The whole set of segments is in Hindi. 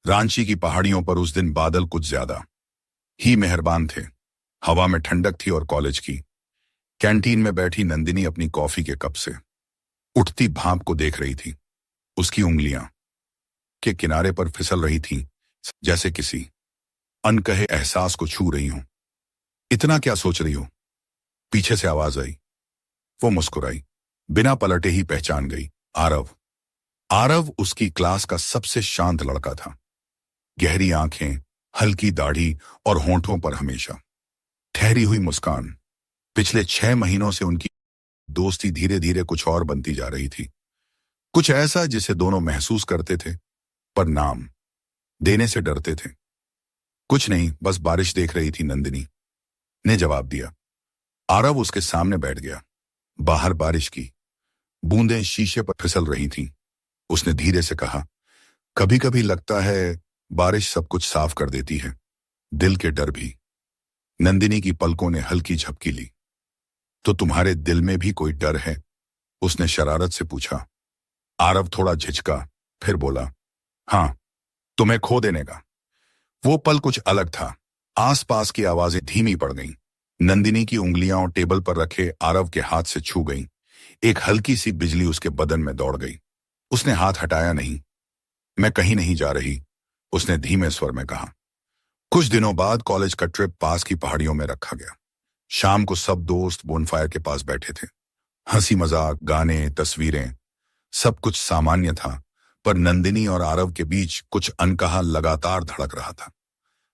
रांची की पहाड़ियों पर उस दिन बादल कुछ ज्यादा ही मेहरबान थे। हवा में ठंडक थी और कॉलेज की कैंटीन में बैठी नंदिनी अपनी कॉफी के कप से उठती भाप को देख रही थी। उसकी उंगलियां के किनारे पर फिसल रही थीं, जैसे किसी अनकहे एहसास को छू रही हों। इतना क्या सोच रही हो? पीछे से आवाज आई। वो मुस्कुराई, बिना पलटे ही पहचान गई। आरव। आरव उसकी क्लास का सबसे शांत लड़का था। गहरी आंखें, हल्की दाढ़ी और होंठों पर हमेशा ठहरी हुई मुस्कान। पिछले 6 महीनों से उनकी दोस्ती धीरे धीरे कुछ और बनती जा रही थी। कुछ ऐसा जिसे दोनों महसूस करते थे, पर नाम देने से डरते थे। कुछ नहीं, बस बारिश देख रही थी, नंदिनी ने जवाब दिया। आरव उसके सामने बैठ गया। बाहर बारिश की बूंदें शीशे पर फिसल रही थीं। उसने धीरे से कहा, कभी कभी लगता है बारिश सब कुछ साफ कर देती है, दिल के डर भी। नंदिनी की पलकों ने हल्की झपकी ली। तो तुम्हारे दिल में भी कोई डर है? उसने शरारत से पूछा। आरव थोड़ा झिझका, फिर बोला, हाँ, तुम्हें खो देने का। वो पल कुछ अलग था। आसपास की आवाजें धीमी पड़ गईं। नंदिनी की उंगलियां टेबल पर रखे आरव के हाथ से छू गईं। एक हल्की सी बिजली उसके बदन में दौड़ गई। उसने हाथ हटाया नहीं। मैं कहीं नहीं जा रही, उसने धीमे स्वर में कहा। कुछ दिनों बाद कॉलेज का ट्रिप पास की पहाड़ियों में रखा गया। शाम को सब दोस्त बोनफायर के पास बैठे थे। हंसी मजाक, गाने, तस्वीरें, सब कुछ सामान्य था, पर नंदिनी और आरव के बीच कुछ अनकहा लगातार धड़क रहा था।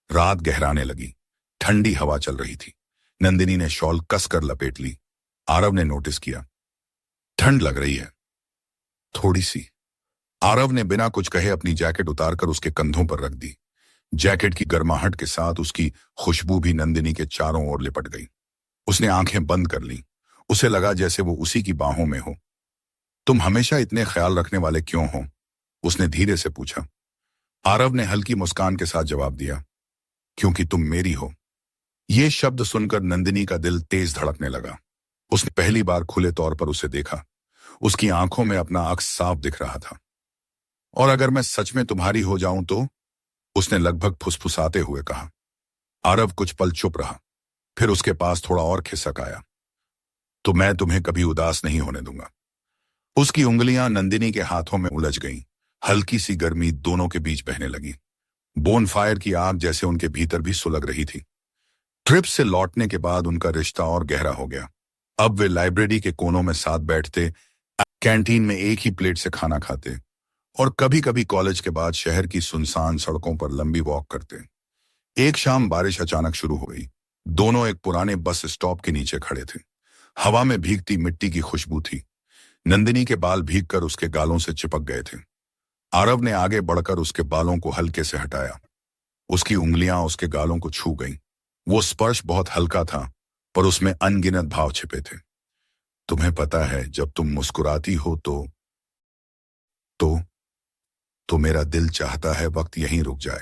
रात गहराने लगी। ठंडी हवा चल रही थी। नंदिनी ने शॉल कसकर लपेट ली। आरव ने नोटिस किया, ठंड लग रही है थोड़ी सी। आरव ने बिना कुछ कहे अपनी जैकेट उतारकर उसके कंधों पर रख दी। जैकेट की गर्माहट के साथ उसकी खुशबू भी नंदिनी के चारों ओर लिपट गई। उसने आंखें बंद कर ली। उसे लगा जैसे वो उसी की बाहों में हो। तुम हमेशा इतने ख्याल रखने वाले क्यों हो? उसने धीरे से पूछा। आरव ने हल्की मुस्कान के साथ जवाब दिया, क्योंकि तुम मेरी हो। ये शब्द सुनकर नंदिनी का दिल तेज धड़कने लगा। उसने पहली बार खुले तौर पर उसे देखा। उसकी आंखों में अपना अक्स साफ दिख रहा था। और अगर मैं सच में तुम्हारी हो जाऊं तो? उसने लगभग फुसफुसाते हुए कहा। आरव कुछ पल चुप रहा, फिर उसके पास थोड़ा और खिसक आया। तो मैं तुम्हें कभी उदास नहीं होने दूंगा। उसकी उंगलियां नंदिनी के हाथों में उलझ गईं। हल्की सी गर्मी दोनों के बीच बहने लगी। बोनफायर की आग जैसे उनके भीतर भी सुलग रही थी। ट्रिप से लौटने के बाद उनका रिश्ता और गहरा हो गया। अब वे लाइब्रेरी के कोनों में साथ बैठते, कैंटीन में एक ही प्लेट से खाना खाते और कभी कभी कॉलेज के बाद शहर की सुनसान सड़कों पर लंबी वॉक करते। एक शाम बारिश अचानक शुरू हो गई। दोनों एक पुराने बस स्टॉप के नीचे खड़े थे। हवा में भीगती मिट्टी की खुशबू थी। नंदिनी के बाल भीगकर उसके गालों से चिपक गए थे। आरव ने आगे बढ़कर उसके बालों को हल्के से हटाया। उसकी उंगलियां उसके गालों को छू गईं। वो स्पर्श बहुत हल्का था, पर उसमें अनगिनत भाव छिपे थे। तुम्हें पता है, जब तुम मुस्कुराती हो तो तो मेरा दिल चाहता है वक्त यहीं रुक जाए।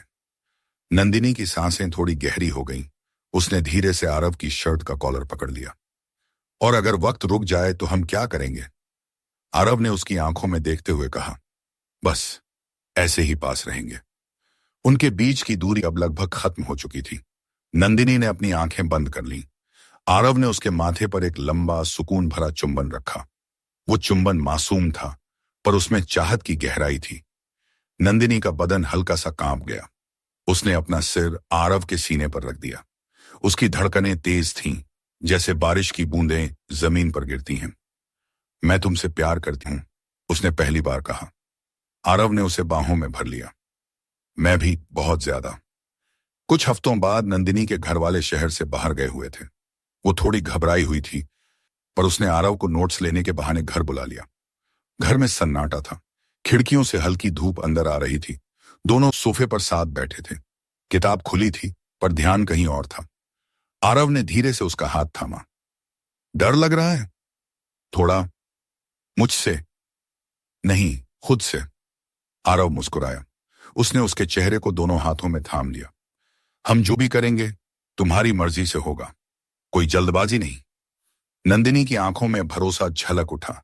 नंदिनी की सांसें थोड़ी गहरी हो गईं। उसने धीरे से आरव की शर्ट का कॉलर पकड़ लिया। और अगर वक्त रुक जाए तो हम क्या करेंगे? आरव ने उसकी आंखों में देखते हुए कहा, बस ऐसे ही पास रहेंगे। उनके बीच की दूरी अब लगभग खत्म हो चुकी थी। नंदिनी ने अपनी आंखें बंद कर लीं। आरव ने उसके माथे पर एक लंबा, सुकून भरा चुंबन रखा। वो चुंबन मासूम था, पर उसमें चाहत की गहराई थी। नंदिनी का बदन हल्का सा कांप गया। उसने अपना सिर आरव के सीने पर रख दिया। उसकी धड़कनें तेज थीं, जैसे बारिश की बूंदें जमीन पर गिरती हैं। मैं तुमसे प्यार करती हूं, उसने पहली बार कहा। आरव ने उसे बाहों में भर लिया। मैं भी, बहुत ज्यादा। कुछ हफ्तों बाद नंदिनी के घर वाले शहर से बाहर गए हुए थे। वो थोड़ी घबराई हुई थी, पर उसने आरव को नोट्स लेने के बहाने घर बुला लिया। घर में सन्नाटा था। खिड़कियों से हल्की धूप अंदर आ रही थी। दोनों सोफे पर साथ बैठे थे। किताब खुली थी, पर ध्यान कहीं और था। आरव ने धीरे से उसका हाथ थामा। डर लग रहा है? थोड़ा। मुझसे नहीं, खुद से। आरव मुस्कुराया। उसने उसके चेहरे को दोनों हाथों में थाम लिया। हम जो भी करेंगे तुम्हारी मर्जी से होगा, कोई जल्दबाजी नहीं। नंदिनी की आंखों में भरोसा झलक उठा।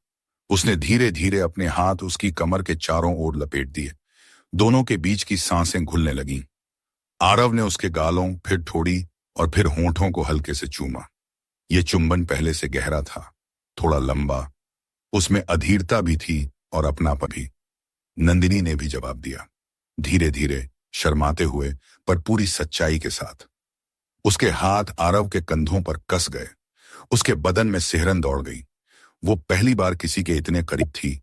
उसने धीरे धीरे अपने हाथ उसकी कमर के चारों ओर लपेट दिए। दोनों के बीच की सांसें घुलने लगीं। आरव ने उसके गालों, फिर ठोड़ी और फिर होंठों को हल्के से चूमा। ये चुंबन पहले से गहरा था, थोड़ा लंबा, उसमें अधीरता भी थी और अपनापन भी। नंदिनी ने भी जवाब दिया, धीरे धीरे, शर्माते हुए, पर पूरी सच्चाई के साथ। उसके हाथ आरव के कंधों पर कस गए, उसके बदन में सिहरन दौड़ गई। वो पहली बार किसी के इतने करीब थी,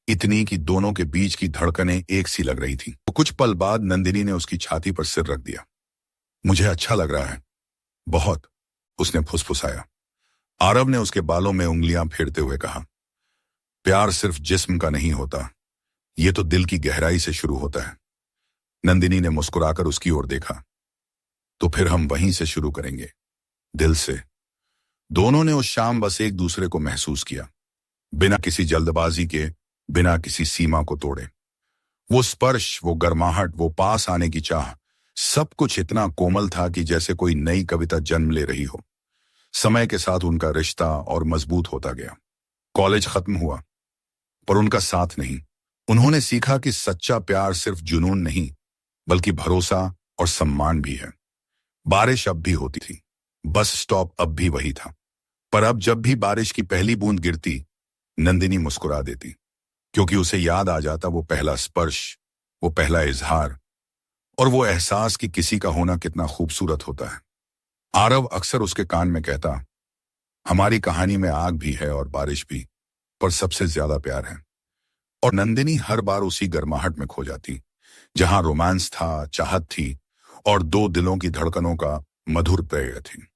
इतनी कि दोनों के बीच की धड़कनें एक सी लग रही थी। तो कुछ पल बाद नंदिनी ने उसकी छाती पर सिर रख दिया। मुझे अच्छा लग रहा है, बहुत, उसने फुसफुसाया। आरव ने उसके बालों में उंगलियां फेरते हुए कहा, प्यार सिर्फ जिस्म का नहीं होता, ये तो दिल की गहराई से शुरू होता है। नंदिनी ने मुस्कुराकर उसकी ओर देखा। तो फिर हम वहीं से शुरू करेंगे, दिल से। दोनों ने उस शाम बस एक दूसरे को महसूस किया, बिना किसी जल्दबाजी के, बिना किसी सीमा को तोड़े। वो स्पर्श, वो गर्माहट, वो पास आने की चाह, सब कुछ इतना कोमल था कि जैसे कोई नई कविता जन्म ले रही हो। समय के साथ उनका रिश्ता और मजबूत होता गया। कॉलेज खत्म हुआ, पर उनका साथ नहीं। उन्होंने सीखा कि सच्चा प्यार सिर्फ जुनून नहीं, बल्कि भरोसा और सम्मान भी है। बारिश अब भी होती थी, बस स्टॉप अब भी वही था, पर अब जब भी बारिश की पहली बूंद गिरती, नंदिनी मुस्कुरा देती, क्योंकि उसे याद आ जाता वो पहला स्पर्श, वो पहला इजहार, और वो एहसास कि किसी का होना कितना खूबसूरत होता है। आरव अक्सर उसके कान में कहता, हमारी कहानी में आग भी है और बारिश भी, पर सबसे ज्यादा प्यार है। और नंदिनी हर बार उसी गर्माहट में खो जाती, जहां रोमांस था, चाहत थी, और दो दिलों की धड़कनों का मधुर प्रेम थी।